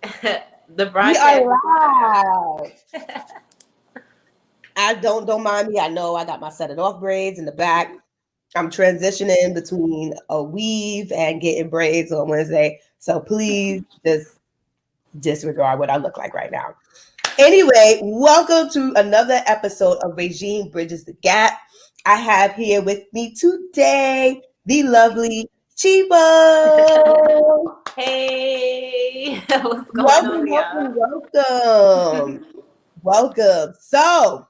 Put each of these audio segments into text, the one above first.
The We broadcast is are live. live. I don't mind me. I know I got my set it off braids in the back. I'm transitioning between a weave and getting braids on Wednesday. So please just disregard what I look like right now. Anyway, welcome to another episode of Régine Bridges the Gap. I have here with me today the lovely Chipo. Hey, what's going Welcome, on, welcome, y'all? welcome. Welcome. So,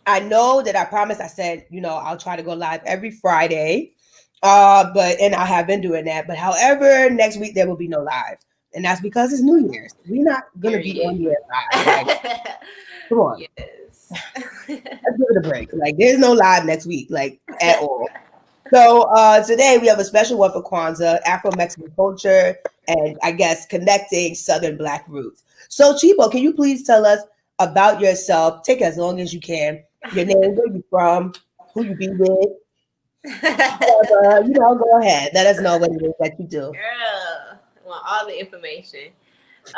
I know that I promised. I said, I'll try to go live every Friday. And I have been doing that. But however, next week there will be no live. And that's because it's New Year's. We're not gonna be on Period. here live. Like, come on. Yes. Let's give it a break. Like, there's no live next week, like at all. So today we have a special one for Kwanzaa, Afro Mexican culture, and I guess connecting Southern Black roots. So Chipo, can you please tell us about yourself? Take as long as you can. Your name, where you from, who you be with, whatever. Go ahead. Let us know what it is that you do. Girl, want all the information.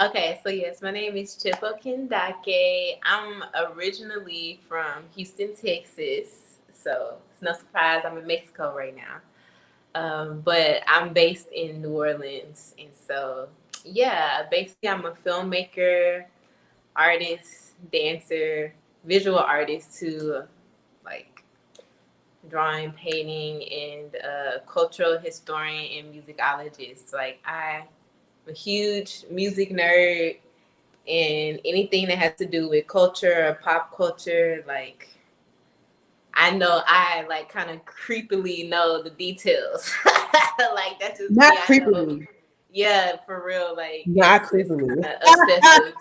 Okay, so yes, my name is Chipo Kendake. I'm originally from Houston, Texas. So it's no surprise I'm in Mexico right now. But I'm based in New Orleans. And so, yeah, basically, I'm a filmmaker, artist, dancer, visual artist too, like drawing, painting, and cultural historian and musicologist. Like, I'm a huge music nerd and anything that has to do with culture or pop culture, like I know I like kind of creepily know the details. Like that's just Not me. I know. creepily. Yeah, for real. Like Not it's creepily. kind of obsessive.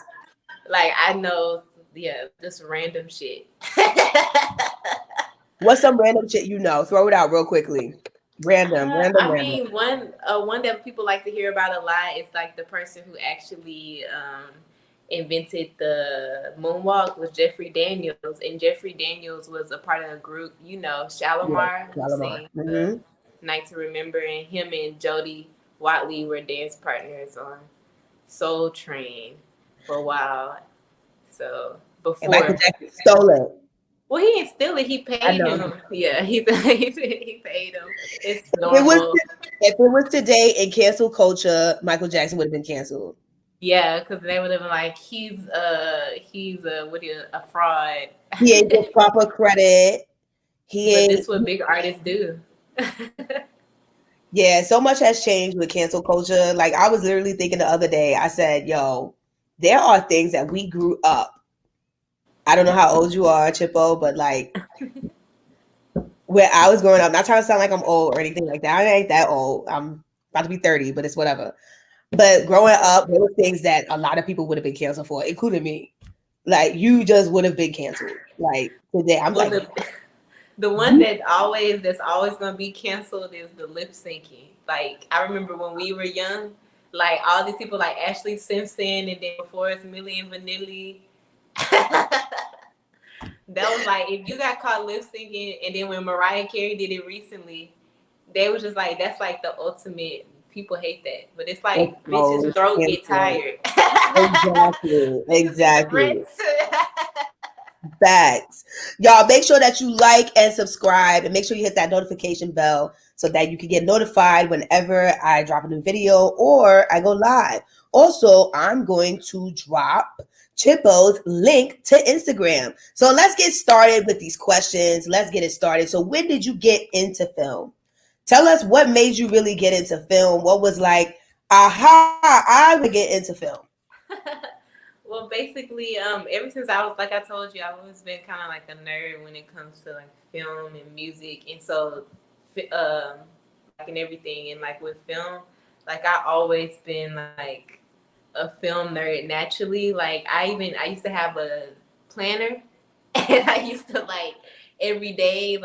Like I know. Yeah, just random shit. What's some random shit you know? Throw it out real quickly. Random, random, I random. mean, one that people like to hear about a lot is like the person who actually invented the moonwalk was Jeffrey Daniels, and Jeffrey Daniels was a part of a group, Yeah, Shalimar, who Shalimar. sang the Mm-hmm. Night to Remember, and him and Jody Watley were dance partners on Soul Train for a while. So And Michael before, Jackson stole it. well, he didn't steal it. He I paid know. him. Yeah, he paid him. It's If it was normal. if it was today in cancel culture, Michael Jackson would have been canceled. Yeah, because they would have been like, he's a what is a fraud. He ain't get proper credit. He But ain't. this what big artists do. Yeah, so much has changed with cancel culture. Like I was literally thinking the other day. I said, "Yo, there are things that we grew up. I don't know how old you are, Chippo, but like where I was growing up. Not trying to sound like I'm old or anything like that. I ain't that old. I'm about to be 30, but it's whatever. But growing up, there were things that a lot of people would have been canceled for, including me. Like you just would have been canceled. Like today, I'm Well, like, the one you that's always gonna be canceled is the lip syncing. Like I remember when we were young, like all these people like Ashley Simpson and then before it's Millie and Vanilli. That was like if you got caught lip syncing, and then when Mariah Carey did it recently, they was just like that's like the ultimate. People hate that, but it's like bitch's exposed, throat get canceled. tired. Exactly, Niggas need some exactly. rest. Facts. Y'all make sure that you like and subscribe and make sure you hit that notification bell so that you can get notified whenever I drop a new video or I go live. Also, I'm going to drop Chippo's link to Instagram. So let's get started with these questions. Let's get it started. So when did you get into film? Tell us what made you really get into film. What was like, aha, I would get into film. Well, basically, ever since I was like I told you, I've always been kind of like a nerd when it comes to like film and music, and so, like in everything, and like with film, like I always been like a film nerd naturally. Like I used to have a planner, and I used to like every day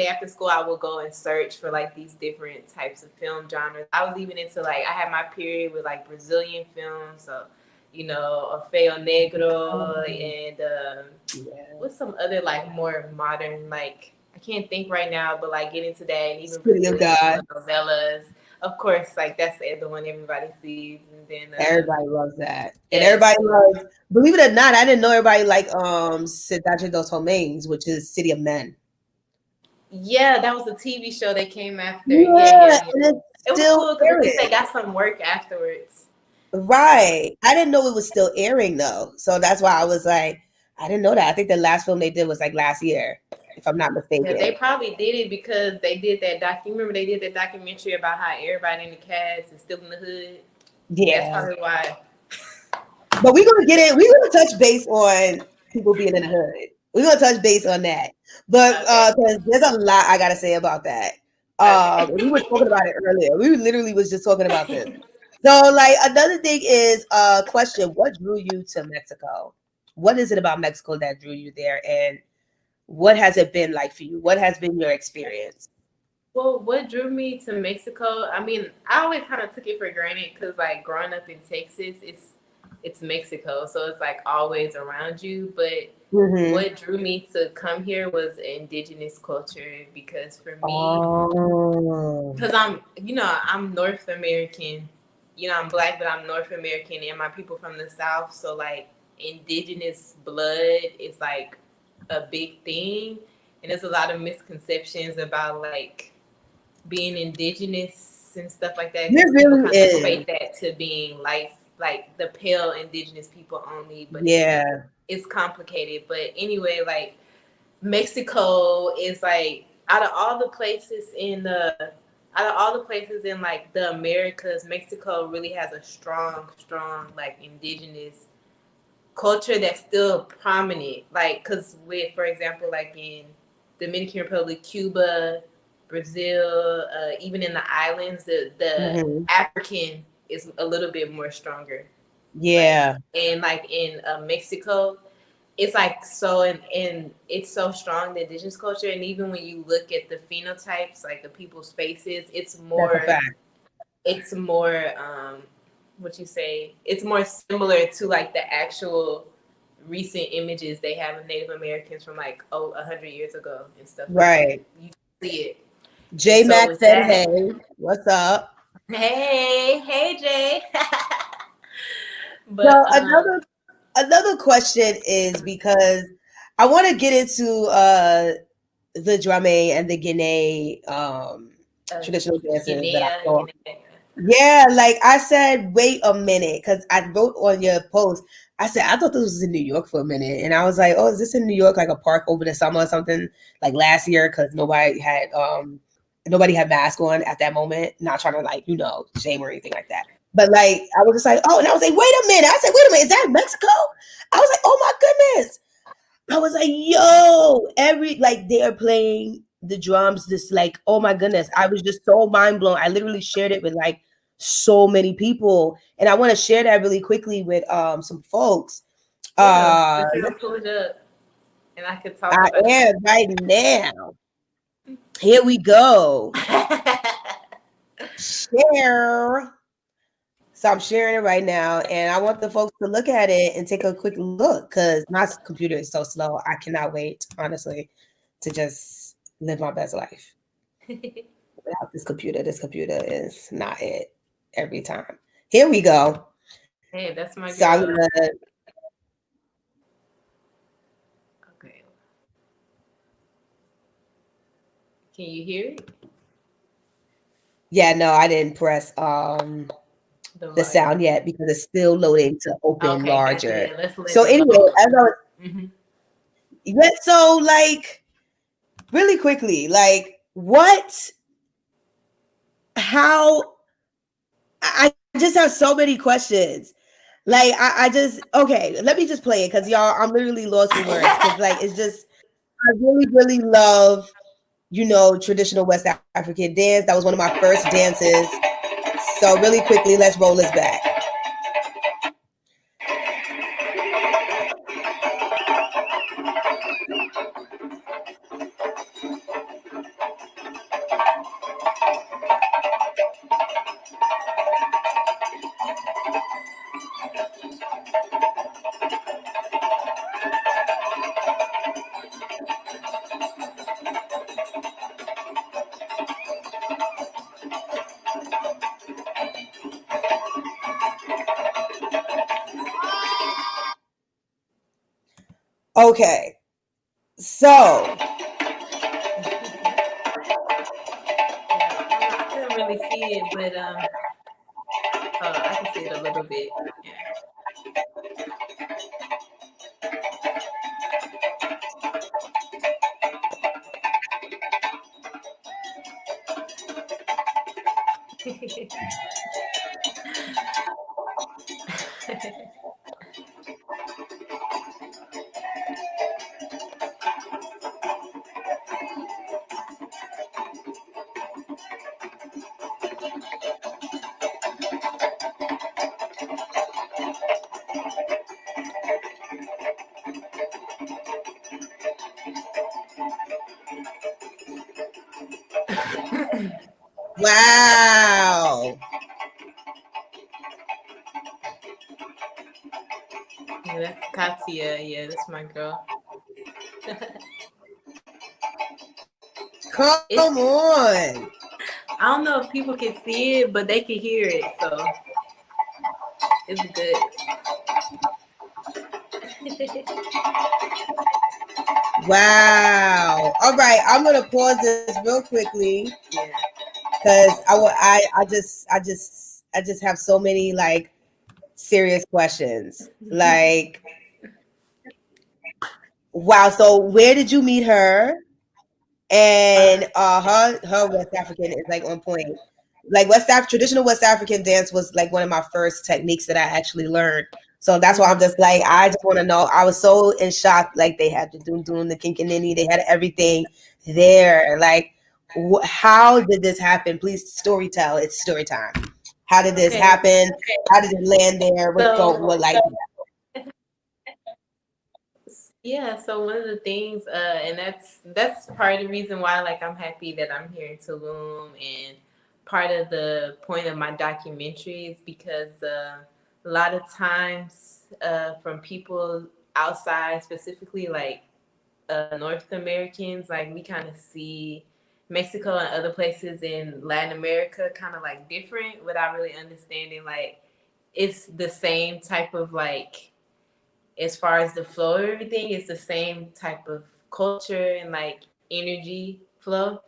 after school, I would go and search for like these different types of film genres. I was even into like I had my period with like Brazilian films, so a Feo Negro and Yeah. what's some other like more modern like I can't think right now, but like get into that and even City of Brazilian God. telenovelas. of course, like that's the one everybody sees, and then Everybody loves that, and yes. everybody loves. Believe it or not, I didn't know everybody like Sidachi dos Homains, which is City of Men. Yeah, that was a TV show that came after. Yeah, and it's It was still cool because at least airing. they got some work afterwards. Right. I didn't know it was still airing though, so that's why I was like, I didn't know that. I think the last film they did was like last year, if I'm not mistaken. Yeah, they probably did it because they did that Remember they did that documentary about how everybody in the cast is still in the hood. Yeah, that's probably why. But we're gonna get it. We're gonna touch base on people being in the hood. We're gonna touch base on that. But because there's a lot I gotta say about that. We were talking about it earlier. We literally was just talking about this. So, like, another thing is question, what drew you to Mexico? What is it about Mexico that drew you there? And what has it been like for you? What has been your experience? Well, what drew me to Mexico? I mean, I always kind of took it for granted because, like, growing up in Texas, it's Mexico, so it's like always around you. But what drew me to come here was indigenous culture because for me, because I'm North American. I'm Black, but I'm North American, and my people from the South. So like indigenous blood is like a big thing, and there's a lot of misconceptions about like being indigenous and stuff like that. There People really kind of is. equate that to being like the pale indigenous people only, but it's complicated. But anyway, like Mexico is like out of all the places in like the Americas, Mexico really has a strong like indigenous culture that's still prominent. Like, cause with, for example, like in Dominican Republic, Cuba, Brazil, even in the islands, the African is a little bit more stronger. Yeah. And like in Mexico, it's like so and it's so strong, the indigenous culture, and even when you look at the phenotypes, like the people's faces, it's more what you say, it's more similar to like the actual recent images they have of Native Americans from like 100 years ago and stuff. Right. You see it. J Max said, "Hey, what's up?" Hey, Jay. But another question is because I want to get into the drame and the Guinea traditional dances that I saw. Yeah, like I said, wait a minute, because I wrote on your post, I said, I thought this was in New York for a minute. And I was like, oh, is this in New York, like a park over the summer or something, like last year? Because nobody had mask on at that moment. Not trying to like, shame or anything like that. But like, I was just like, oh, and I was like, wait a minute. I said, wait a minute, is that Mexico? I was like, oh my goodness. I was like, yo, they're playing the drums, this like, oh my goodness. I was just so mind blown. I literally shared it with like so many people. And I want to share that really quickly with some folks. Pull it up and I could talk about it. I am right now. Here we go. Share. So I'm sharing it right now, and I want the folks to look at it and take a quick look because my computer is so slow. I cannot wait, honestly, to just live my best life. Without this computer is not it every time. Here we go. Hey, that's my girl. So I'm gonna. Okay. Can you hear it? Yeah, no, I didn't press the sound yet because it's still loading to open larger. So anyway, as I was, yeah. So like, really quickly, like, how? I just have so many questions. Like, okay, let me just play it because y'all, I'm literally lost for words because like it's just I really, really love, traditional West African dance. That was one of my first dances. So really quickly, let's roll this back. Okay, so I couldn't really see it, but I can see it a little bit. Yeah. wow. Yeah, that's Katia. Yeah, that's my girl. It's Come on. I don't know if people can see it, but they can hear it, so it's good. Wow. All right, I'm gonna pause this real quickly Yeah. because I just have so many like serious questions. Like, wow. So where did you meet her? Uh, And her West African is like on point. Like traditional West African dance was like one of my first techniques that I actually learned. So that's why I'm just like, I just want to know. I was so in shock. Like they had the doom, the kinkanini, they had everything there. Like, how did this happen? Please story tell. It's story time. How did this okay. happen? How did it land there? So What like? yeah, so one of the things, and that's part of the reason why like I'm happy that I'm here in Tulum, and part of the point of my documentary is because a lot of times from people outside, specifically like North Americans, like we kind of see Mexico and other places in Latin America kind of like different without really understanding like it's the same type of like as far as the flow of everything, it's the same type of culture and like energy flow.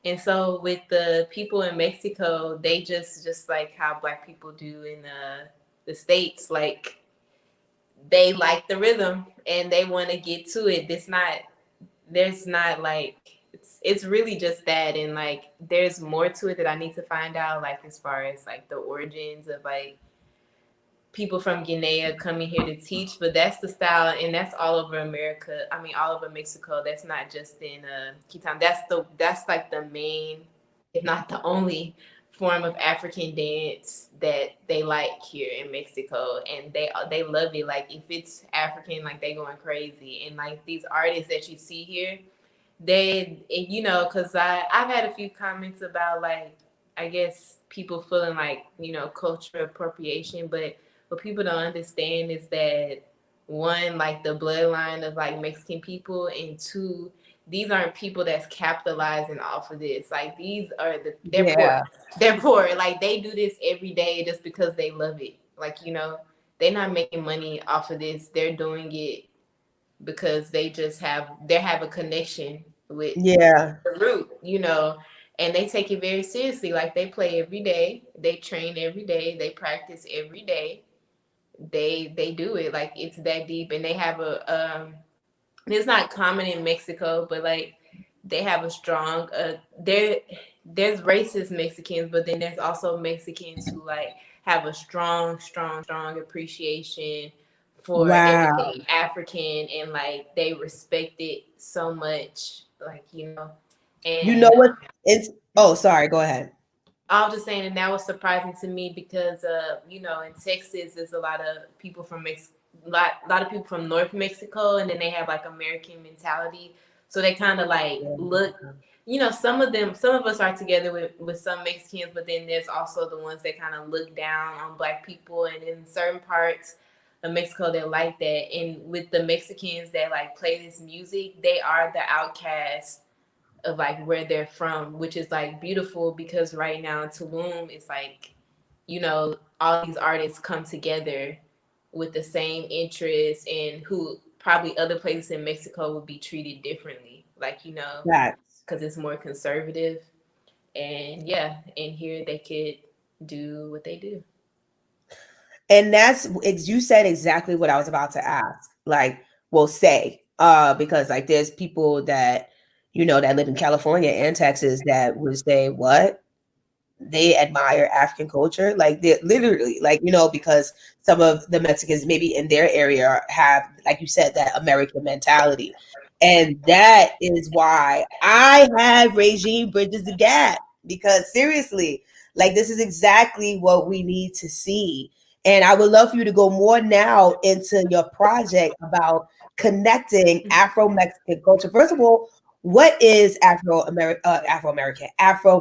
And so with the people in Mexico, they just like how Black people do in the states, like they like the rhythm and they want to get to it. It's not there's not like it's really just that, and like there's more to it that I need to find out, like as far as like the origins of like people from Guinea coming here to teach, but that's the style, and that's all over America. I mean, all over Mexico. That's not just in Quitan. That's like the main, if not the only, form of African dance that they like here in Mexico, and they love it. Like if it's African, like they going crazy, and like these artists that you see here, because I've had a few comments about like I guess people feeling like cultural appropriation, but what people don't understand is that one, like the bloodline of like Mexican people, and two, these aren't people that's capitalizing off of this. Like these are they're poor. Yeah, They're poor. Like they do this every day just because they love it. Like they're not making money off of this. They're doing it because they have a connection with yeah, the root. And they take it very seriously. Like they play every day, they train every day, they practice every day. They do it like it's that deep, and they have it's not common in Mexico, but like they have a strong there's racist Mexicans, but then there's also Mexicans who like have a strong appreciation for wow. everything African, and like they respect it so much, like You know and what? It's oh, sorry. Go ahead. I was just saying, and that was surprising to me because, in Texas, there's a lot of people from lot of people from North Mexico, and then they have like American mentality, so they kind of like look. Some of us are together with some Mexicans, but then there's also the ones that kind of look down on Black people, and in certain parts of Mexico, they like that. And with the Mexicans that like play this music, they are the outcasts of like where they're from, which is like beautiful because right now in Tulum, it's like, all these artists come together with the same interests and who probably other places in Mexico would be treated differently, like, you know, That because it's more conservative. And yeah, in here they could do what they do. and you said exactly what I was about to ask. Like, well, say, because like there's people that that live in California and Texas that would say, "What? They admire African culture?" Like they literally, like because some of the Mexicans maybe in their area have, like you said, that American mentality, and that is why I have Régine Bridges the Gap, because seriously, like this is exactly what we need to see. And I would love for you to go more now into your project about connecting Afro Mexican culture. First of all, what is Afro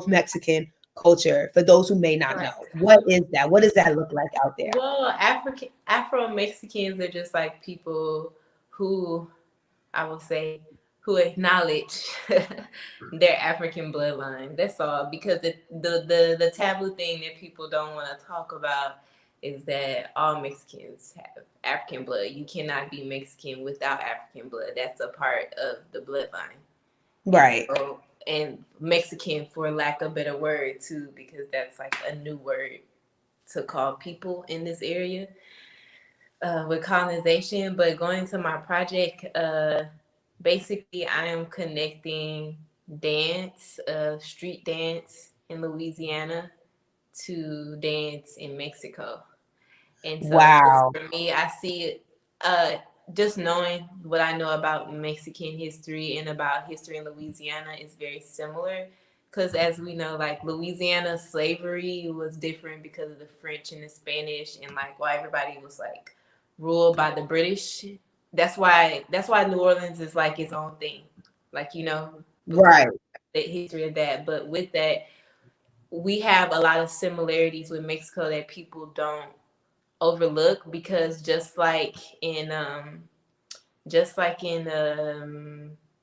Mexican culture for those who may not Right. know? What is that? What does that look like out there? Well, Afro Mexicans are just like people who, I will say, who acknowledge their African bloodline. That's all. Because the taboo thing that people don't want to talk about is that all Mexicans have African blood. You cannot be Mexican without African blood. That's a part of the bloodline. And Right. so, and Mexican, for lack of a better word, too, because that's like a new word to call people in this area with colonization. But going to my project, basically, I am connecting dance, street dance in Louisiana to dance in Mexico. And so, just Wow. for me, I see it, uh, just knowing what I know about Mexican history and about history in Louisiana is very similar. Because as we know, like Louisiana slavery was different because of the French and the Spanish, and like why everybody was like ruled by the British. That's why New Orleans is like its own thing, like because Right. of the history of that. But with that, we have a lot of similarities with Mexico that people don't overlook, because just like in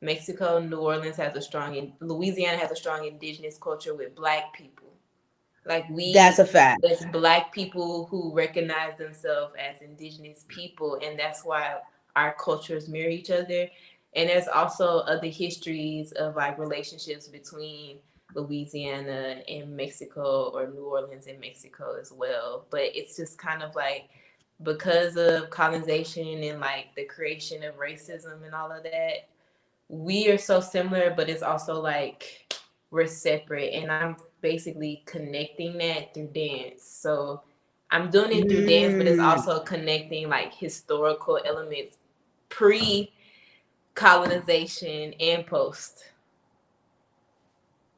Mexico, New Orleans has a strong, Louisiana has a strong indigenous culture with Black people. Like That's we, a fact. there's Black people who recognize themselves as indigenous people, and that's why our cultures mirror each other. And there's also other histories of like relationships between Louisiana and Mexico, or New Orleans and Mexico as well. But it's just kind of like, because of colonization and like the creation of racism and all of that, we are so similar, but it's also like we're separate. And I'm basically connecting that through dance. So I'm doing it through dance, but it's Mm, also connecting like historical elements pre colonization and post,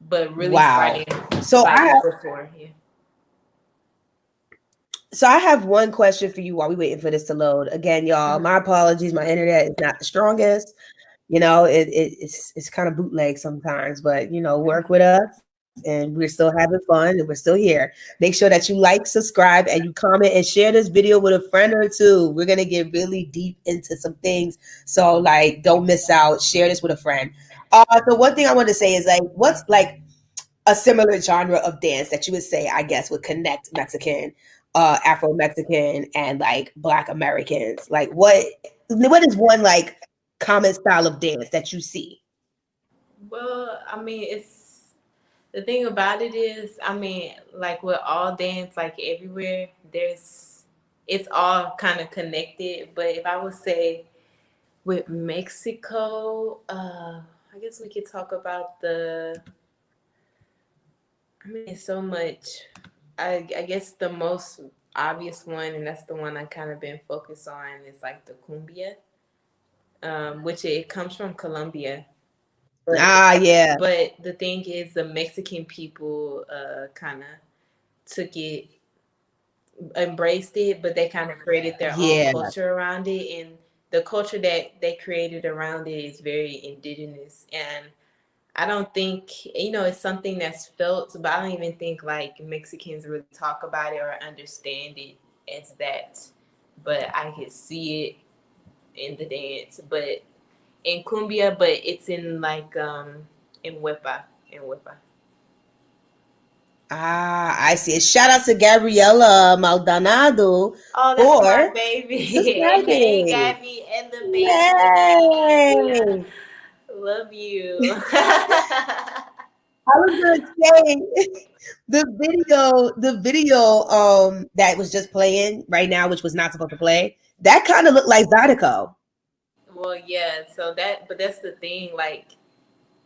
but really wow. starting So like I before. Yeah. so I have one question for you while we waiting for this to load. Again, y'all, my apologies. My internet is not the strongest. It's kind of bootleg sometimes, but work with us, and we're still having fun, and we're still here. Make sure that you like, subscribe, and you comment and share this video with a friend or two. We're gonna get really deep into some things, so like don't miss out. Share this with a friend. So one thing I want to say is, like, what's like a similar genre of dance that you would say, I guess, would connect Mexican, Afro Mexican, and like Black Americans? Like, what is one like common style of dance that you see? Well, I mean, the thing about it is, I mean, like with all dance, like everywhere, it's all kind of connected. But if I would say with Mexico, I guess we could talk about I mean, it's so much. I guess the most obvious one, and that's the one I kind of been focused on, is like the cumbia, which it comes from Colombia. But Ah, yeah, but the thing is, the Mexican people kind of took it, embraced it, but they kind of created their own yeah, culture around it, and the culture that they created around it is very indigenous. And I don't think, it's something that's felt, but I don't even think like Mexicans really talk about it or understand it as that. But I could see it in the dance, but in cumbia, but it's in like in huepa, in huepa. Ah, I see it. Shout out to Gabriela Maldonado Oh, that's my for baby. Hey, subscribing. Gabby and the baby. Yay! Love you. I was gonna say the video that was just playing right now, which was not supposed to play, that kind of looked like Zydeco. Well, yeah. So but that's the thing. Like,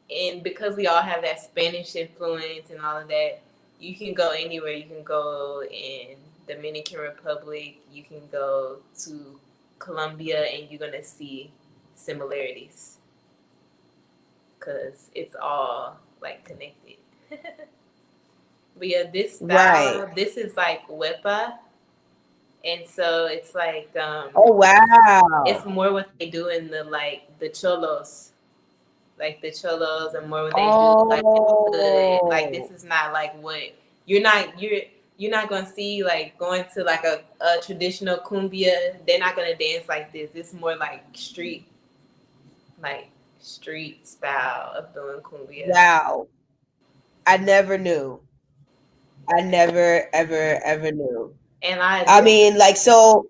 and because we all have that Spanish influence and all of that, you can go anywhere. You can go in Dominican Republic. You can go to Colombia, and you're gonna see similarities because it's all like connected. But yeah, this Right. style, this is like wepa, and so it's like Oh it's wow. more what they do in the cholos, like the cholos, and more what they do like in the hood. Like this Oh. is not like what you're not you're not gonna see like going to like a traditional cumbia. They're not gonna dance like this. It's more like street style of doing cumbia. Wow. I never knew. I never ever knew. And I mean, like, so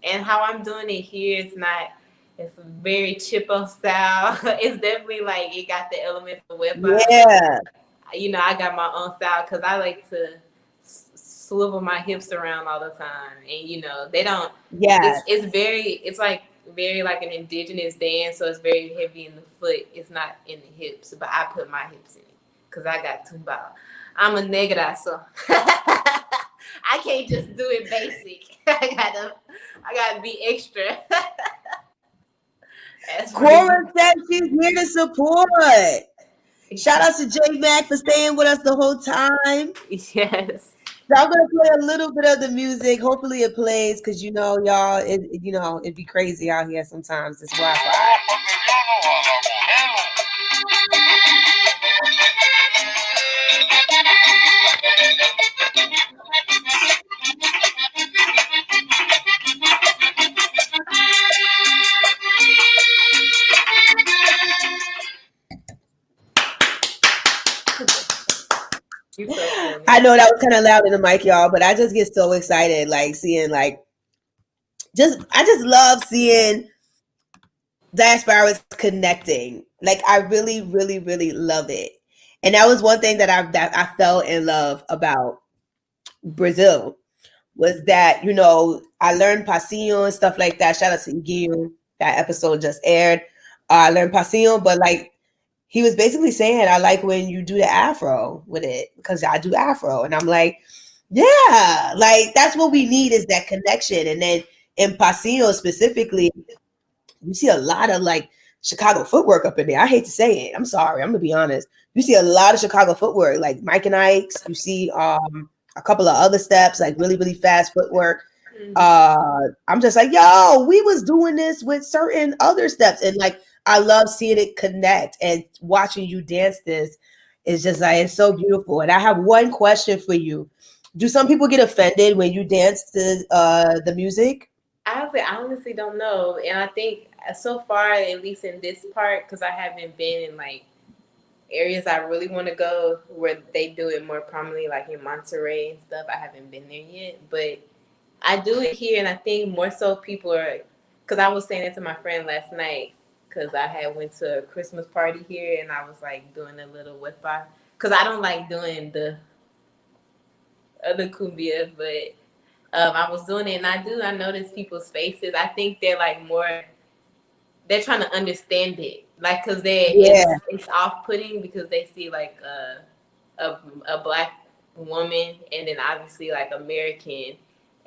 and how I'm doing it here, it's very Chipo style. It's definitely like it got the elements of wepa, but yeah. I got my own style because I like to swivel my hips around all the time, and they don't. Yeah. It's like very like an indigenous dance, so it's very heavy in the foot. It's not in the hips, but I put my hips in it because I got tumbao. I'm a negra, so I can't just do it basic. I gotta be extra. Cora said she's here to support. Shout out to J Mac for staying with us the whole time. Yes. So I'm gonna play a little bit of the music. Hopefully it plays because y'all, it'd be crazy out here sometimes. It's Wi-Fi. You so funny. I know that was kind of loud in the mic, y'all, but I just get so excited, like seeing, like, I just love seeing diasporas connecting. Like, I really, really, really love it, and that was one thing that I fell in love about Brazil was that I learned Passion and stuff like that. Shout out to Gil. That episode just aired. I learned Passion, but like he was basically saying, I like when you do the Afro with it because I do Afro, and I'm like, yeah, like that's what we need is that connection. And then in Passion specifically, you see a lot of like Chicago footwork up in there. I hate to say it. I'm sorry. I'm gonna be honest. You see a lot of Chicago footwork, like Mike and Ike's. You see a couple of other steps, like really, really fast footwork. I'm just like, yo, we was doing this with certain other steps. And like I love seeing it connect and watching you dance this. It's just like it's so beautiful. And I have one question for you. Do some people get offended when you dance to the music? I honestly don't know, and I think so far, at least in this part, because I haven't been in like areas I really want to go where they do it more prominently, like in Monterey and stuff. I haven't been there yet, but I do it here, and I think more so people are, because I was saying it to my friend last night, because I had went to a Christmas party here, and I was like doing a little whip-by, because I don't like doing the other cumbia, but I was doing it, and I notice people's faces. I think they're like they're trying to understand it, like because it's off putting because they see like a black woman and then obviously like American,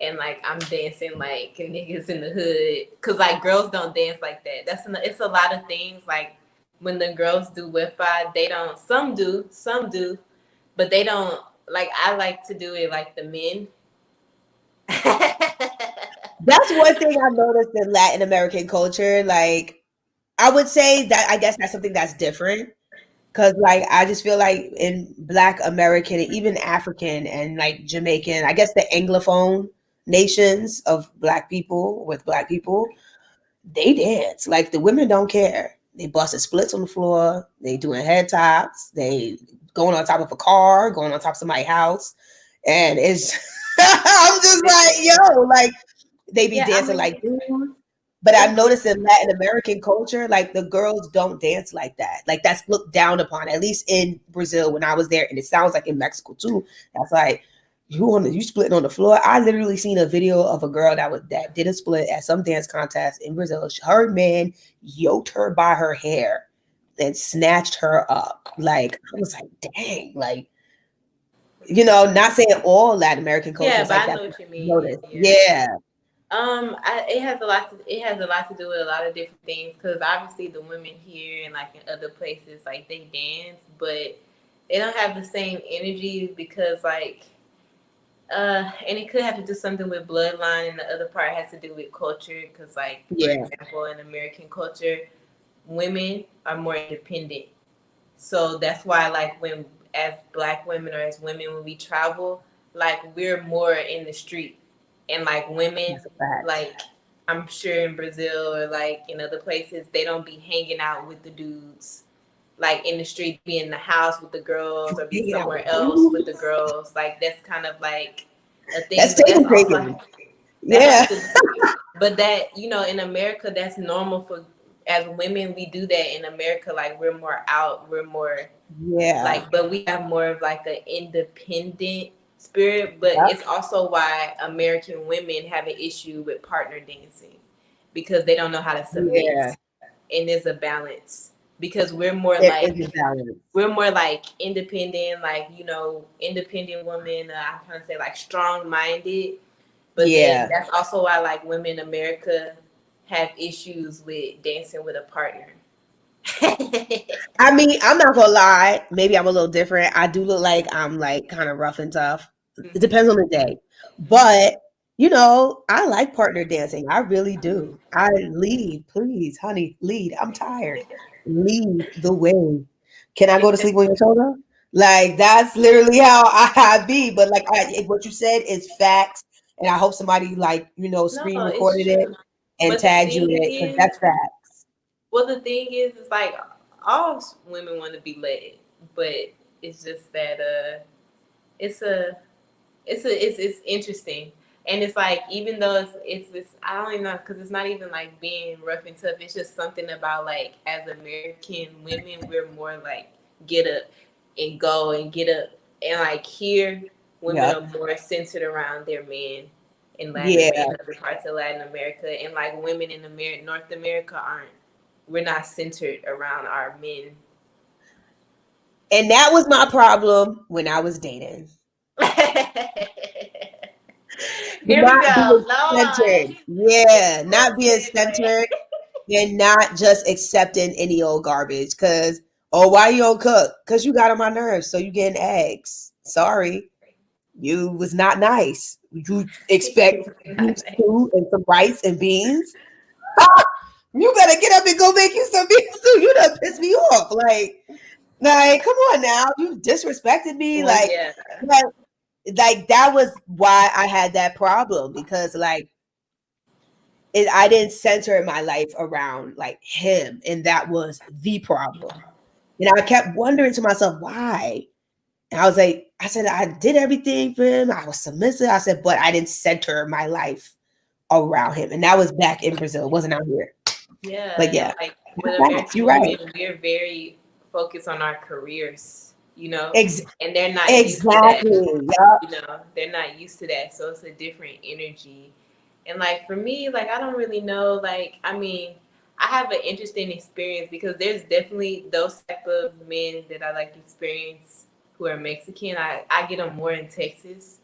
and like I'm dancing like niggas in the hood because like girls don't dance like that. It's a lot of things like when the girls do whip-by, they don't. Some do, but they don't. Like I like to do it like the men. That's one thing I've noticed in Latin American culture. Like, I would say that I guess that's something that's different. Cause like I just feel like in Black American, even African and like Jamaican, I guess the Anglophone nations of Black people with Black people, they dance. Like the women don't care. They busting splits on the floor. They doing head tops. They going on top of a car, going on top of somebody's house. And it's I'm just like, yo, like they be Yeah, I dancing like mean, dudes. But I it's noticed in Latin American culture, like the girls don't dance like that. Like that's looked down upon, at least in Brazil when I was there, and it sounds like in Mexico too. That's like you splitting on the floor. I literally seen a video of a girl that did a split at some dance contest in Brazil. Her man yoked her by her hair and snatched her up. Like I was like, dang, like not saying all Latin American yeah, cultures but like I that. know what you mean. Notice, Yeah. yeah, It has a lot to do with a lot of different things because obviously the women here and like in other places like they dance, but they don't have the same energy because like and it could have to do something with bloodline, and the other part has to do with culture because like for yeah, example in American culture, women are more independent, so that's why like when as black women or as women when we travel, like we're more in the street, and like women, that's a fact. like I'm sure in Brazil or like in other places they don't be hanging out with the dudes like in the street, be in the house with the girls or be Hanging out somewhere with else with dudes. the girls. Like that's kind of like a thing, That's but that's table also taking. that has Yeah. to but that in America that's normal for as women we do that in America, like we're more out, we're more Yeah. like, but we have more of like an independent spirit, but Yep. it's also why American women have an issue with partner dancing because they don't know how to submit, Yeah. and there's a balance because There is a balance. we're more like independent, like independent women, I'm trying to say like strong minded, but then Yeah. that's also why like women in America have issues with dancing with a partner. I mean, I'm not gonna lie. Maybe I'm a little different. I do look like I'm like kind of rough and tough. It Mhm. depends on the day. But I like partner dancing. I really do. I lead, please, honey, lead. I'm tired. Lead the way. Can I go to sleep on your shoulder? Like that's literally how I be. But like what you said is facts, and I hope somebody like No, screen it's recorded it true. and But the tagged you in thing it because is, that's facts. well, the thing is like all women want to be led, but it's just that it's a it's interesting, and it's like even though it's I don't even know because it's not even like being rough and tough. It's just something about like as American women, we're more like get up and go and get up, and like here women Yep. are more centered around their men in Yeah. in other parts of Latin America, and like women in North America aren't. We're not centered around our men. And that was my problem when I was dating. Here we Not go, being Lord. centered. Yeah, It's not being centered and not just accepting any old garbage. Cause why you don't cook? Cause you got on my nerves. So you getting eggs. Sorry. You was not nice. You expect beef stew and some rice and beans. You better get up and go make you some beef stew. You done pissed me off. Like, come on now. You disrespected me. Well, yeah. Like that was why I had that problem because I didn't center my life around like him, and that was the problem. And I kept wondering to myself why. And I said I did everything for him. I was submissive. I said, but I didn't center my life around him, and that was back in Brazil. It wasn't out here. Yeah, But and yeah, like with facts. You're American right. women, we're very focused on our careers, Ex- and they're not used to that. exactly. Yup. They're not used to that, so it's a different energy. And like for me, like I don't really know. Like I mean, I have an interesting experience because there's definitely those type of men that I like experience who are Mexican. I get them more in Texas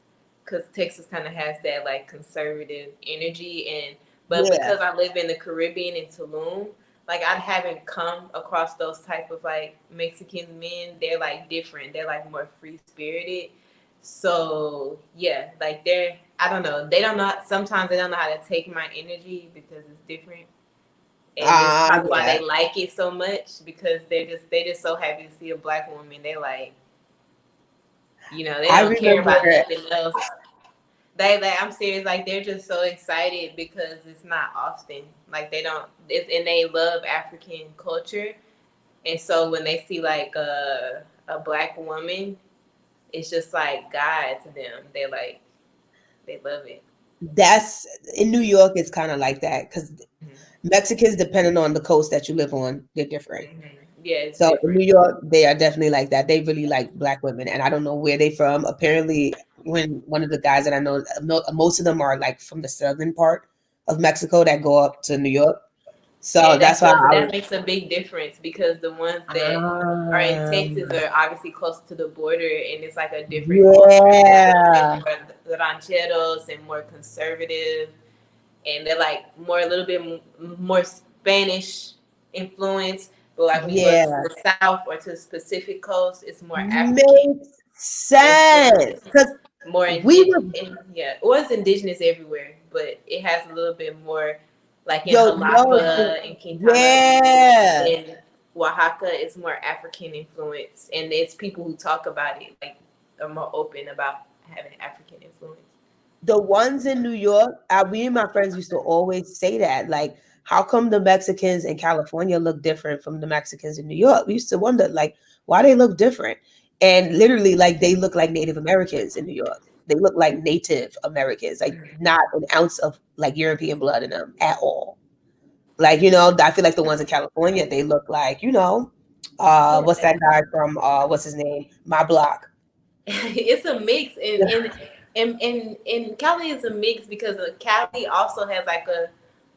because Texas kind of has that like conservative energy, and but Yeah. because I live in the Caribbean in Tulum, like I haven't come across those type of like Mexican men. They're like different. They're like more free spirited. So yeah, like they're I don't know. They don't know. Sometimes they don't know how to take my energy because it's different, and this is probably why Yeah. they like it so much because they just so happy to see a black woman. They like they I don't care remember. about nothing else. They like I'm serious. Like they're just so excited because it's not often. Like they don't. And they love African culture. And so when they see like a Black woman, it's just like God to them. They love it. That's in New York. It's kind of like that because Mm-hmm. Mexicans, depending on the coast that you live on, they're different. Mm-hmm. Yeah, it's So in different. New York, they are definitely like that. They really like Black women, and I don't know where they from. Apparently, when one of the guys that I know, most of them are like from the southern part of Mexico that go up to New York. So And that's why I that was. makes a big difference because the ones that are in Texas Um, are obviously closer to the border, and it's like a different culture. They're a little bit yeah, more rancheros and more conservative, and they're like a little bit more Spanish influence. But like when you go to yeah, the South or to the Pacific Coast, it's more African makes sense influence, because more we were. yeah, it was indigenous everywhere, but it has a little bit more, like in Yo, no, Jalapa and Quintana yeah. and Oaxaca, it's more African influence, and it's people who talk about it like are more open about having African influence. The ones in New York, we and my friends used to always say that. Like, how come the Mexicans in California look different from the Mexicans in New York? We used to wonder, like, why they look different. And literally, like, they look like Native Americans in New York. They look like Native Americans, like, not an ounce of like European blood in them at all. Like, I feel like the ones in California, they look like, Yeah. what's that guy from, what's his name? My Block. It's a mix, and Cali is a mix because Cali also has like a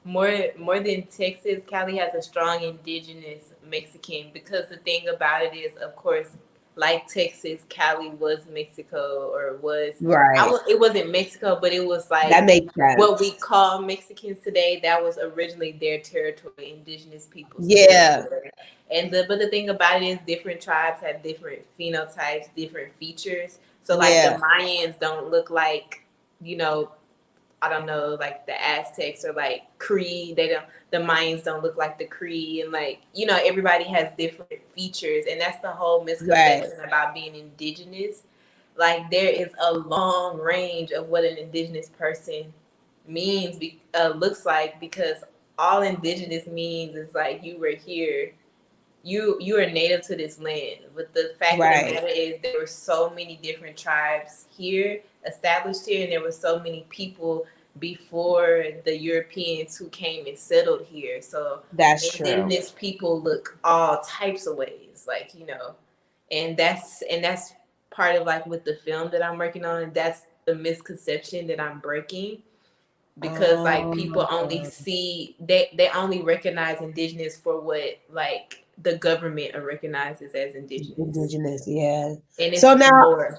more than Texas. Cali has a strong indigenous Mexican because the thing about it is, of course, like Texas, Cali was Mexico or was Right. it wasn't Mexico, but it was That like makes what we sense. call Mexicans today. That was originally their territory, indigenous people's Yeah. territory. But the thing about it is different tribes have different phenotypes, different features. So like the Yeah. Mayans don't look like, you know, I don't know, like the Aztecs or like Cree. The Mayans don't look like the Cree, and like, everybody has different features, and that's the whole Right. misconception about being indigenous. Like there is a long range of what an indigenous person means, looks like, because all indigenous means is like you were here, you are native to this land. But the fact of the Right. matter is there were so many different tribes here, established here, and there were so many people before the Europeans who came and settled here. So That's true. indigenous people look all types of ways, like, and that's part of like with the film that I'm working on. That's the misconception that I'm breaking, because like people only Um, see they only recognize indigenous for what like the government recognizes as indigenous, Indigenous, yeah. and So it's now more.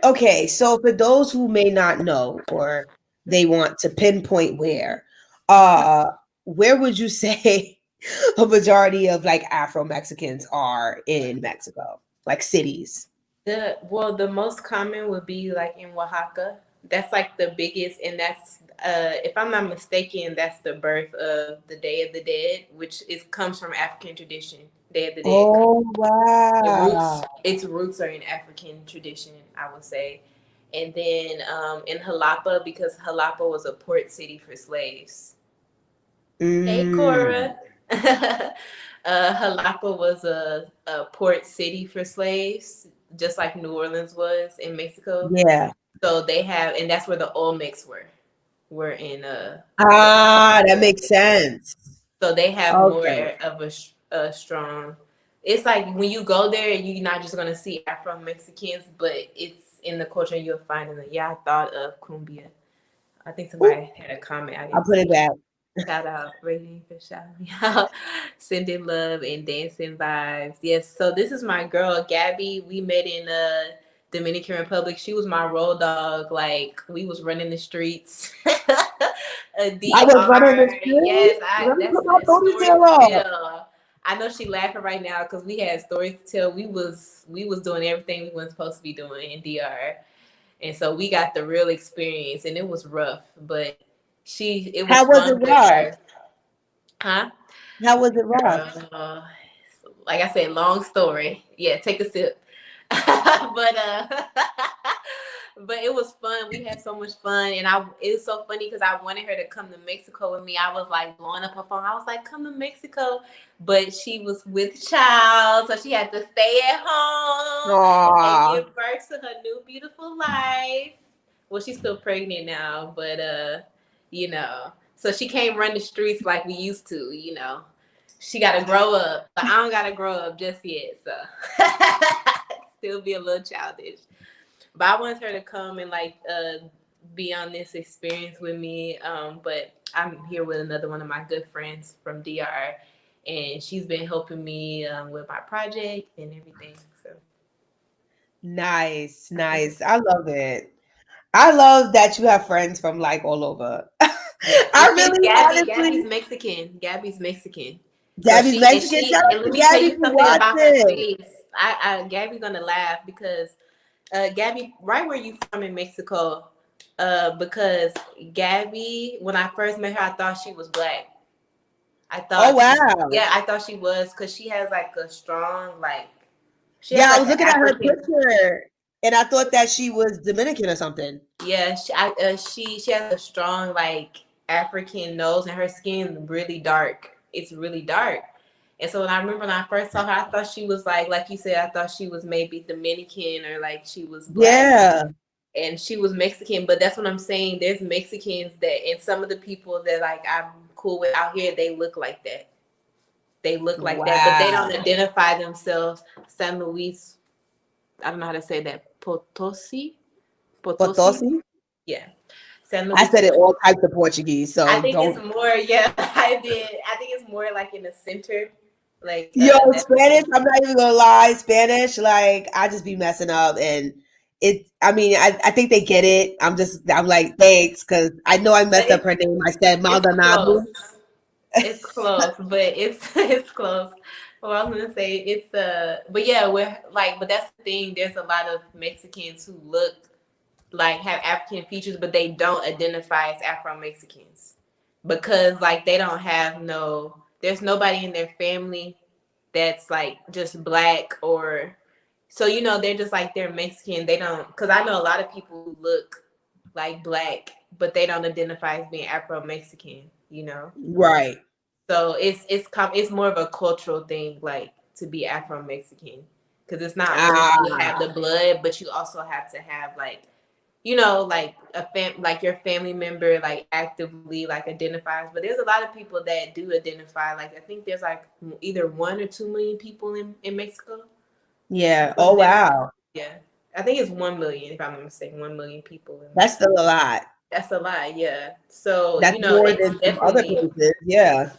okay, so for those who may not know or they want to pinpoint where would you say a majority of like Afro Mexicans are in Mexico? Like cities. The most common would be like in Oaxaca. That's like the biggest, and that's if I'm not mistaken, that's the birth of the Day of the Dead, which comes from African tradition. Day of the Dead comes, Oh wow. its roots are in African tradition, I would say. And then in Jalapa, because Jalapa was a port city for slaves. Hey, Mm, Cora. Jalapa was a port city for slaves, just like New Orleans was in Mexico. yeah. So they have, and that's where the Olmecs were in That makes sense. so they have more Okay. of a strong. It's like when you go there, you're not just gonna see Afro Mexicans, but it's in the culture you'll find in the. Yeah, I thought of cumbia. I think Ooh, somebody had a comment. I I'll didn't put it see. back. Shout out, Régine, for shouting me out. Sending love and dancing vibes. Yes, so this is my girl, Gabby. We met in Dominican Republic. She was my road dog. Like, we was running the streets. A I was running the DR. street. Yes, Let me that's put my stories ponytail to up. tell. I know she laughing right now because we had stories to tell. We was doing everything we weren't supposed to be doing in DR. And so we got the real experience, and it was rough, but it was How was it fun with rough? her. Huh? How was it rough? Like I said, long story. Yeah, take a sip. But But it was fun. We had so much fun, and it was so funny because I wanted her to come to Mexico with me. I was like blowing up her phone. I was like, "Come to Mexico," but she was with child, so she had to stay at home and Aw. give birth to her new beautiful life. Well, she's still pregnant now, but you know, so she can't run the streets like we used to. You know, she got to grow up, but I don't got to grow up just yet. So still be a little childish. But I want her to come and like be on this experience with me. But I'm here with another one of my good friends from DR, and she's been helping me with my project and everything. So Nice, nice. I love it. I love that you have friends from like all over. yeah, I and she's really Gabby. Gabby's honestly, Mexican. Gabby's Mexican. So Gabby's she and Mexican. she Shout and out let to me tell Gabby you for something about her watching. face. Gabby gonna laugh because Gabby, right where you from in Mexico? Because Gabby, when I first met her, I thought she was black. I Oh thought, wow. yeah, I thought she was because she has like a strong, like, she has Yeah, I like was an looking at her African. picture and I thought that she was Dominican or something. Yeah, she has a strong like African nose, and her skin really dark. It's really dark. And so when I remember when I first saw her, I thought she was like you said, I thought she was maybe Dominican or like she was black. Yeah. And she was Mexican, but that's what I'm saying. There's Mexicans that, and some of the people that like I'm cool with out here, they look like that. They look like that, but they don't Wow. identify themselves. San Luis, I don't know how to say that. Potosi, Potosi? yeah. San I Luis said it Potosi. all types of Portuguese, I so think it's don't. more, yeah. I did. I think it's more like in the center, like Yo, that's the Spanish, thing. I'm not even gonna lie. Spanish, like, I just be messing up. And I mean, I think they get it. I'm like, thanks, because I know I But messed up her name. I said it's close. Maldonado. It's close, but it's it's close. Well, I was gonna say it's but yeah, we're like, but that's the thing. There's a lot of Mexicans who look like have African features, but they don't identify as Afro Mexicans because like they don't have there's nobody in their family that's like just black or so they're just like they're Mexican. They don't because I know a lot of people who look like black, but they don't identify as being Afro Mexican. Right. So it's more of a cultural thing, like to be Afro Mexican, because it's not only do you Ah, have the blood, but you also have to have like like like your family member like actively like identifies. But there's a lot of people that do identify. Like I think there's like either 1 or 2 million people in Mexico. yeah. So Oh, wow. yeah, I think it's 1 million if I'm not mistaken. 1 million people in That's Mexico. still a lot. That's a lot, yeah. So That's more it's than some other definitely. places. Yeah.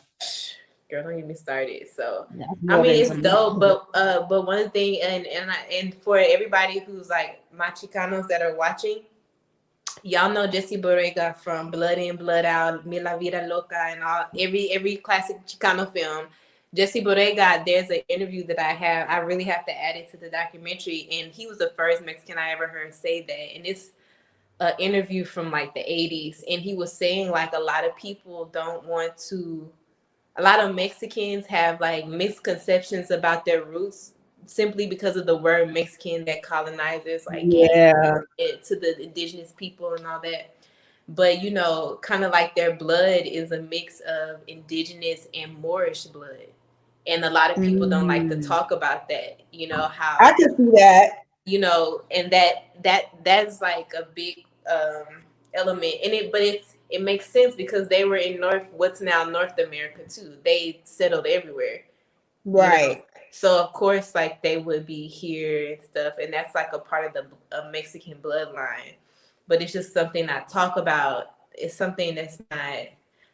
Girl, don't get me started. So, That's I more mean, than it's some. dope, but one thing, and for everybody who's like my Chicanos that are watching, y'all know Jesse Borrega from Blood In, Blood Out, Mi La Vida Loca, and all every classic Chicano film. Jesse Borrega, there's an interview that I have. I really have to add it to the documentary, and he was the first Mexican I ever heard say that, and it's an interview from like the 80s, and he was saying like a lot of people don't want to a lot of Mexicans have like misconceptions about their roots simply because of the word Mexican that colonizers like gave Yeah. it to the indigenous people and all that. But kind of like their blood is a mix of indigenous and Moorish blood. And a lot of people don't like to Mm. talk about that, I how can see that. and that's like a big element in it, but it makes sense because they were in what's now North America too. They settled everywhere, you know. Right. So of course, like they would be here and stuff, and that's like a part of the Mexican bloodline. But it's just something not talk about. It's something that's not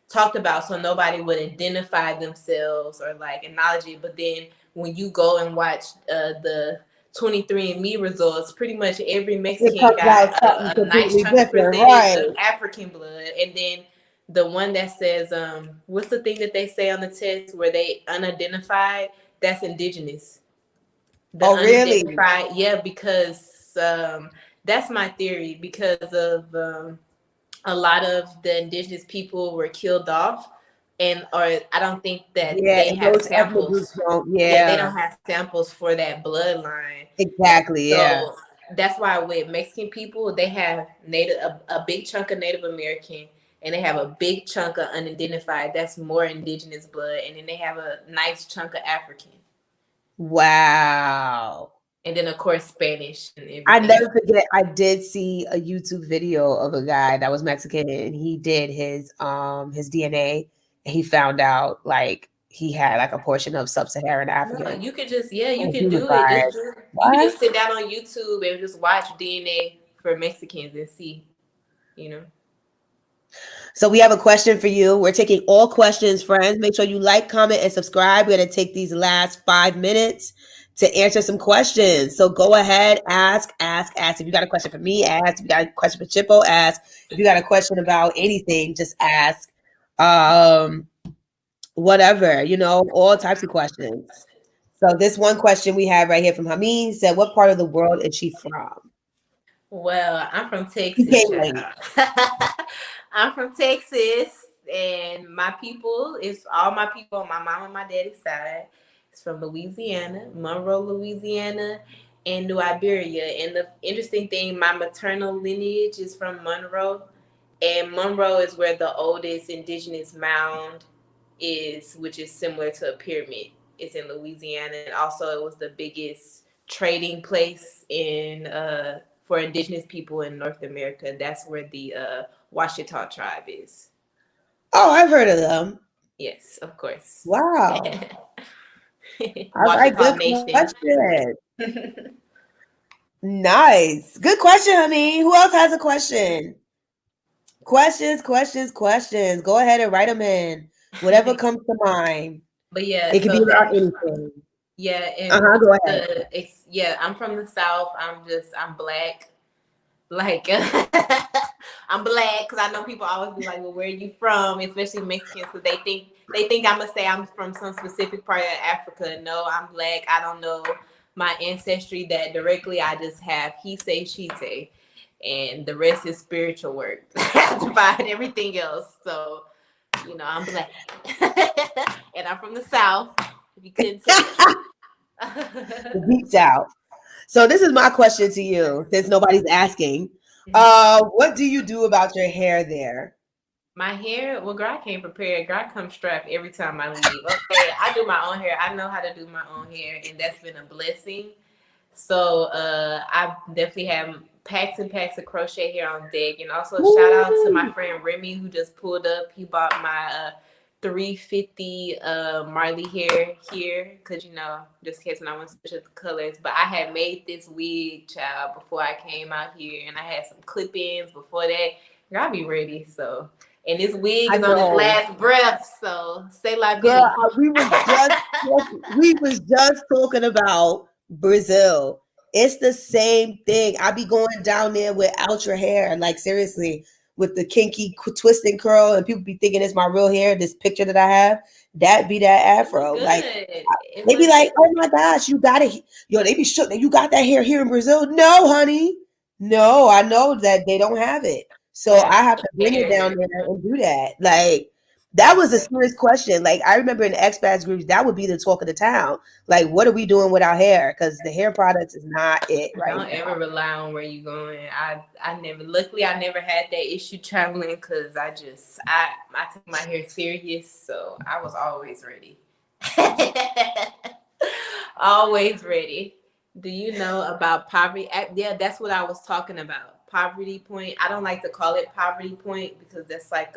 talked about, so nobody would identify themselves or like acknowledge it. But then when you go and watch the 23andMe results, pretty much every It Mexican comes got out something a nice completely chunk of different. percentage Right. of African blood, and then the one that says what's the thing that they say on the test where they unidentified, that's indigenous. The Oh, really? unidentified, yeah, because that's my theory, because of a lot of the indigenous people were killed off, and or I don't think that Yeah. they And have those ethnic samples. groups don't. Yeah, they Yeah. don't have samples for that bloodline. Exactly. Yeah. So that's why with Mexican people, they have a big chunk of Native American, and they have a big chunk of unidentified. That's more indigenous blood, and then they have a nice chunk of African. Wow. And then of course Spanish and I everything. never forget. I did see a YouTube video of a guy that was Mexican, and he did his DNA, and he found out like he had like a portion of sub-Saharan No, African. you could just you And he can was do it. like, You could "What?" just sit down on YouTube and just watch DNA for Mexicans and see, you know. So we have a question for you. We're taking all questions, friends. Make sure you like, comment, and subscribe. We're going to take these last 5 minutes to answer some questions. So go ahead, ask. If you got a question for me, ask. If you got a question for Chipo, ask. If you got a question about anything, just ask. Whatever, all types of questions. So this one question we have right here from Hameen said, what part of the world is she from? Well, I'm from He Texas, came late. child. I'm from Texas, and my people is all my people on my mom and my daddy's side. It's from Louisiana, Monroe, Louisiana, and New Iberia. And the interesting thing, my maternal lineage is from Monroe, and Monroe is where the oldest indigenous mound is, which is similar to a pyramid. It's in Louisiana, and also it was the biggest trading place in for indigenous people in North America. That's where the Washita tribe is. Oh, I've heard of them. Yes, of course. Wow. All right, Washita good Nation. question. Nice. Good question, honey. Who else has a question? Questions. Go ahead and write them in. Whatever comes to mind. But yeah, It could be so about anything. yeah, and Go ahead. I'm from the South. I'm black. Like I'm black because I know people always be like, "Well, where are you from?" Especially Mexicans, because they think I'm gonna say I'm from some specific part of Africa. No, I'm black. I don't know my ancestry that directly. I just have he say, she say, and the rest is spiritual work to find everything else. So I'm black, and I'm from the South. If you couldn't tell. Deep South. So this is my question to you, since nobody's asking. What do you do about your hair there? My hair, well, girl, I came prepared. Girl, I come strapped every time I leave. Okay, I do my own hair. I know how to do my own hair, and that's been a blessing. So I definitely have packs and packs of crochet here on deck. And also shout out to my friend Remy who just pulled up. He bought my 350 Marley hair here because just in case when I want to switch up the colors. But I had made this wig, child, before I came out here, and I had some clip-ins before that. Girl, I'll be ready. So, and this wig is on its last breath. So say la Girl, vie. we was just talking about Brazil. It's the same thing. I be going down there without your hair, like seriously, with the kinky twist and curl, and people be thinking it's my real hair. This picture that I have, that be that Afro. Like they be like, "Oh my gosh, you got it!" Yo, they be shook that you got that hair here in Brazil. No, honey, no. I know that they don't have it, so I have to bring it down there and do that. Like that was a serious question. Like I remember in the expats groups, that would be the talk of the town. Like, what are we doing with our hair? Because the hair products is not it right Don't now. ever rely on where you going. I never, luckily I never had that issue traveling because I take my hair serious, so I was always ready. Always ready. Do you know about poverty? Yeah, that's what I was talking about. Poverty point. I don't like to call it poverty point because that's like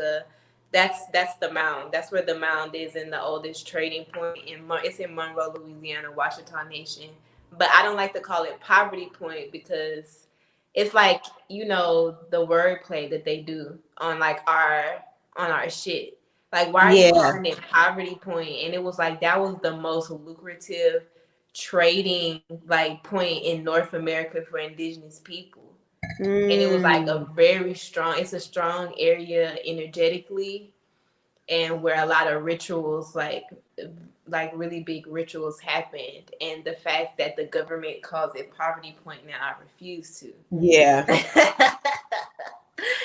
that's the mound. That's where the mound is in the oldest trading point. It's in Monroe, Louisiana, Washita Nation. But I don't like to call it poverty point because it's like the wordplay that they do on like our shit. Like, why are you calling it poverty point? And it was like that was the most lucrative trading like point in North America for indigenous people. And it was like it's a strong area energetically, and where a lot of rituals like really big rituals happened. And the fact that the government calls it poverty point now, I refuse to. Yeah.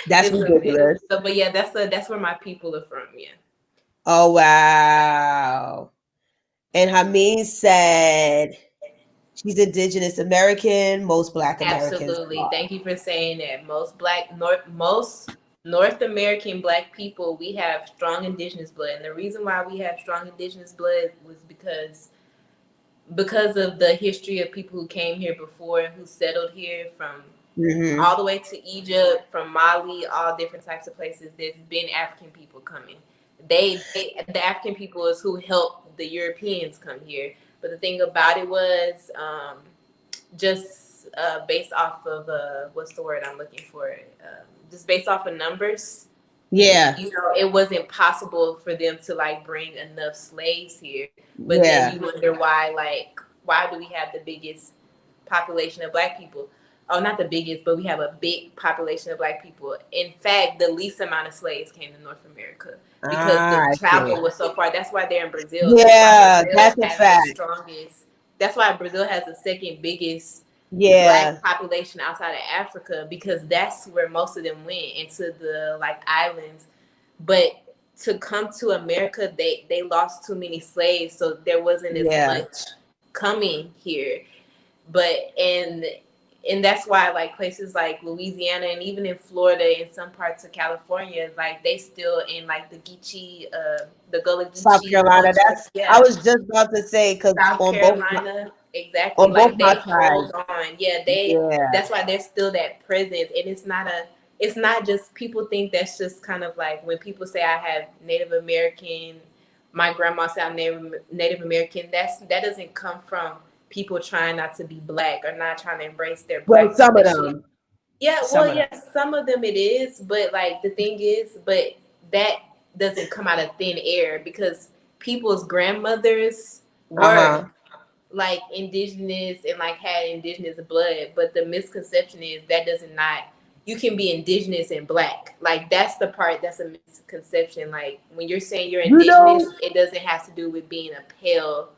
That's ridiculous. But yeah, that's where my people are from. Yeah. Oh wow. And Hameen said She's Indigenous American. Most Black Americans Absolutely. are. Thank you for saying that. Most North American Black people, we have strong Indigenous blood, and the reason why we have strong Indigenous blood was because of the history of people who came here before and who settled here from Mm-hmm. all the way to Egypt, from Mali, all different types of places. There's been African people coming. The African people is who helped the Europeans come here. But the thing about it was, just based off of what's the word I'm looking for? Just based off of numbers. Yeah. You know, it wasn't possible for them to like bring enough slaves here. But then Yeah. you wonder why, like, why do we have the biggest population of Black people? Oh, not the biggest, but we have a big population of Black people. In fact, the least amount of slaves came to North America because the I see. travel was so far. That's why they're in Brazil. Yeah, That's that's why a Brazil has the fact. strongest. That's why Brazil has the second biggest Yeah. Black population outside of Africa, because that's where most of them went, into the like islands. But to come to America, they lost too many slaves, so there wasn't as Yeah. much coming here. But and that's why like places like Louisiana and even in Florida and some parts of California, like they still in like the Geechee, the Gullah South Geechee Carolina. culture. That's I Yeah, was just about to say because South Carolina, exactly. on both Like my they hold sides. on. Yeah, they. Yeah. That's why there's still that presence, and it's not a. It's not just people think that's just kind of like when people say I have Native American. My grandma said I'm Native American. That doesn't come from people trying not to be Black or not trying to embrace their Well, Blackness. some of That shit. them. Yeah, Some well, of them. yeah, some of them it is, but like the thing is, but that doesn't come out of thin air because people's grandmothers were Uh-huh. like Indigenous and like had Indigenous blood, but the misconception is that doesn't not you can be Indigenous and Black. Like that's the part that's a misconception. Like when you're saying you're You Indigenous, know, it doesn't have to do with being a pale,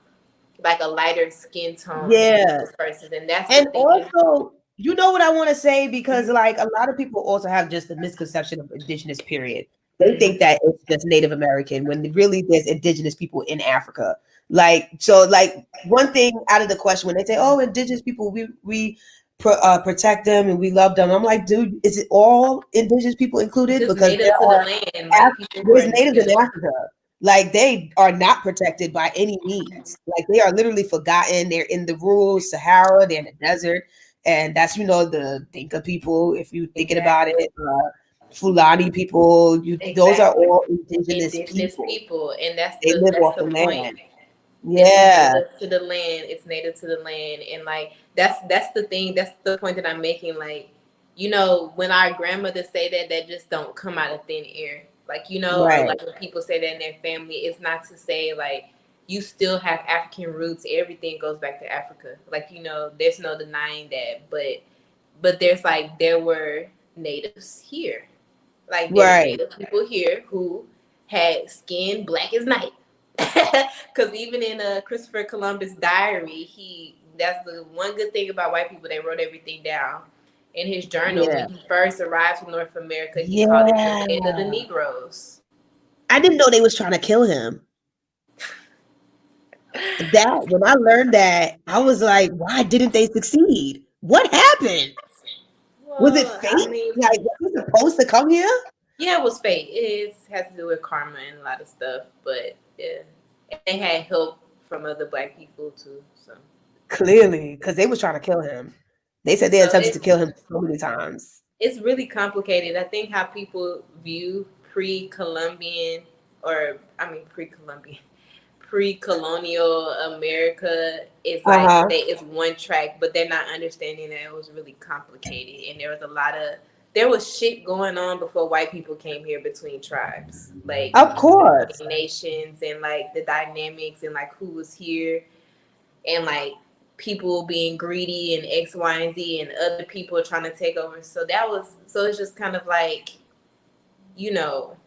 like a lighter skin tone yeah. person, and that's the And thing. also, you know what I want to say? Because Mhm. like a lot of people also have just a misconception of Indigenous, period. They Mhm. think that it's just Native American when really there's Indigenous people in Africa. Like, so like one thing out of the question when they say, oh, Indigenous people, protect them and we love them. I'm like, dude, is it all Indigenous people included? Just Because native there to the are land, like people who there's are natives in native. Africa. Like they are not protected by any means. Like they are literally forgotten. They're in the rural Sahara. They're in the desert, and that's the Dinka people. If you thinking about Exactly. it, Fulani people. Those are Exactly. all indigenous Indigenous people. people, and They live that's off the the point. land. It's Yeah, native to the land. It's native to the land, and like that's the thing. That's the point that I'm making. Like, you know, when our grandmothers say that, that just don't come out of thin air. Like, you know, or right, like when people say that in their family, it's not to say like you still have African roots. Everything goes back to Africa. Like, you know, there's no denying that. But there's like there were natives here. Like there's right. native people here who had skin black as night. Because even in Christopher Columbus' diary, that's the one good thing about white people. They wrote everything down in his journal. Yeah, When he first arrived to North America, he called it the yeah. land of the Negroes. I didn't know they was trying to kill him. That when I learned that, I was like, why didn't they succeed? What happened? Was it Well, I fate? mean, Like, was he supposed to come here? yeah, it was fate. It has to do with karma and a lot of stuff, but yeah, and they had help from other black people too. Clearly, because they was trying to kill him. They said they So attempted to kill him so many times. it's really complicated. I think how people view pre-Columbian, or I mean pre-Columbian, pre-colonial America is Uh like huh. it's one track, but they're not understanding that it was really complicated, and there was shit going on before white people came here between tribes, like Of course. between nations, and like the dynamics and like who was here, and like people being greedy and X, Y, and Z, and other people trying to take over. So it's just kind of like, you know,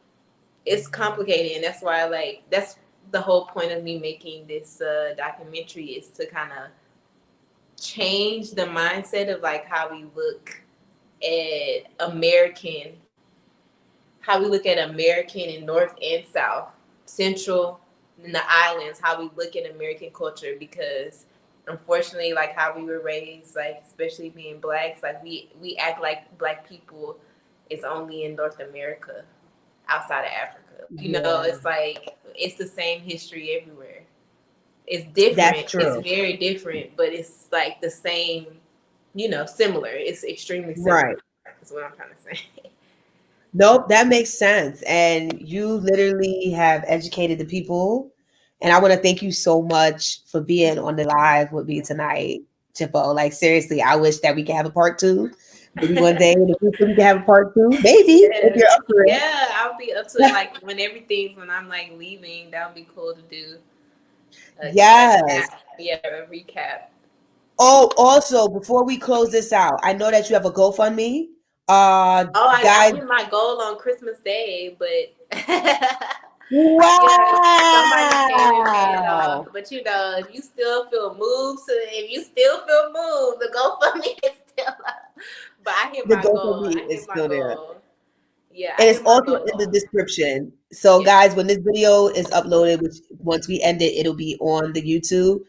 it's complicated, and that's why like that's the whole point of me making this documentary, is to kind of change the mindset of like at American, how we look at American in North and South, Central, and the islands, how we look at American culture, because unfortunately, like how we were raised, like especially being blacks, like we act like black people is only in North America, outside of Africa. You know, Yeah, it's like it's the same history everywhere. It's that's different. It's true. very different, but it's like the same. You know, similar. It's extremely similar. Right. Is what I'm trying to say. Nope, that makes sense. And you literally have educated the people. And I want to thank you so much for being on the live with me tonight, Chipo. Like, seriously, I wish that we could have a part two. Maybe one day in the future we can have a part two. Maybe, if Yes. you're up for it. Yeah, I'll be up to it. Like when I'm like leaving, that would be cool to do. Yes. Yeah, a recap. Oh, also, before we close this out, I know that you have a GoFundMe. Oh, I Guys, hit my goal on Christmas Day, but yeah, somebody came and paid it off. wow. But you know, if you still feel moved, the GoFundMe is still up. But I hit The my goal. GoFundMe I is hit my still there. goal. Yeah, And I it's hit my also in the goal. description. So, Yeah. guys, when this video is uploaded, which once we end it, it'll be on the YouTube.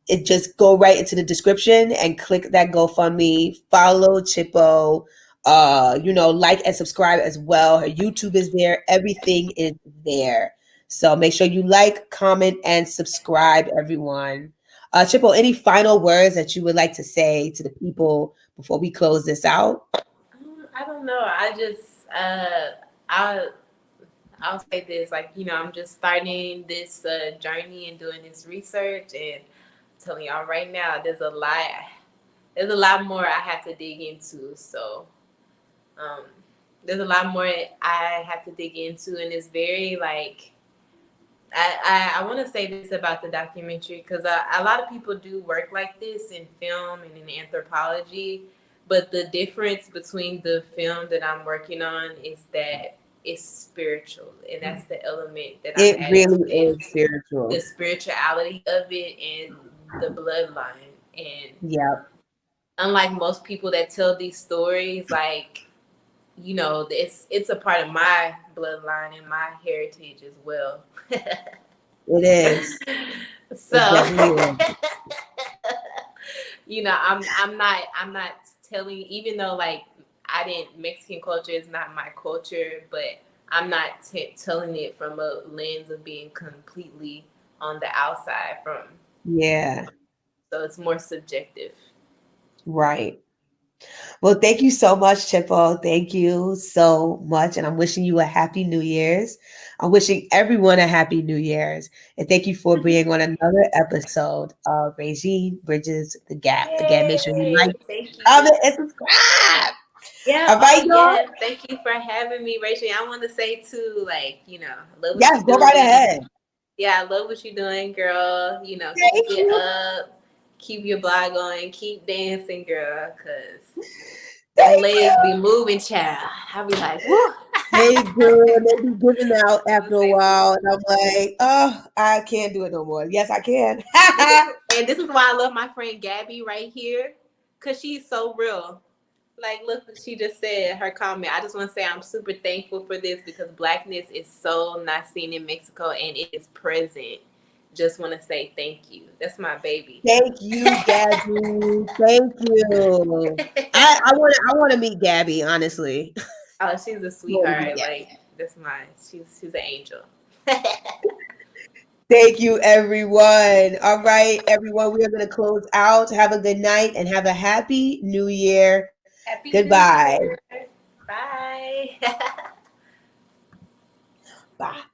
It just go right into the description and click that GoFundMe. Follow Chipo. Like and subscribe as well. Her YouTube is there. Everything is there. So make sure you like, comment, and subscribe, everyone. Chipo, any final words that you would like to say to the people before we close this out? I don't know. I'll I'll say this, like, you know, I'm just starting this journey and doing this research, and I'm telling y'all right now, there's a lot more I have to dig into. So um, there's a lot more I have to dig into, and it's very like I want to say this about the documentary because a lot of people do work like this in film and in anthropology, but the difference between the film that I'm working on is that it's spiritual, and that's the element that I'm It adding really to is this, the spiritual. spirituality of it and the bloodline. And Yeah, unlike most people that tell these stories, like, you know, it's a part of my bloodline and my heritage as well. it is. It So, definitely is. you know, I'm not telling, even though like I didn't Mexican culture is not my culture, but I'm not telling it from a lens of being completely on the outside from. Yeah, So it's more subjective. right. Well, thank you so much, Chipo. Thank you so much. And I'm wishing you a happy New Year's. I'm wishing everyone a happy New Year's. And thank you for being on another episode of Régine Bridges the Gap. Again, make sure you Yay! like, Thank you. comment, and subscribe. Yeah. All Oh, right, y'all? yes. Thank you for having me, Rachel. I want to say too, like, you know, I love what Yes, you're go right doing. ahead. Yeah, I love what you're doing, girl. You know, keep Thank it you. up. Keep your blog going. Keep dancing, girl, because them Thank legs be you. moving, child. I be like, woo. They do, and they be giving out I after would a say while, and I'm like, oh, I can't do it no more. Yes, I can. this is why I love my friend Gabby right here, because she's so real. Like, look what she just said, her comment. I just want to say I'm super thankful for this because blackness is so not seen in Mexico and it is present. Just want to say thank you. That's my baby. Thank you, Gabby. Thank you. I want to meet Gabby, honestly. Oh, she's a I wanna meet sweetheart. Gabby. Like, that's my, she's an angel. Thank you, everyone. All right, everyone, we are going to close out. Have a good night and have a happy new year. Happy New Goodbye. Year. Bye. Bye.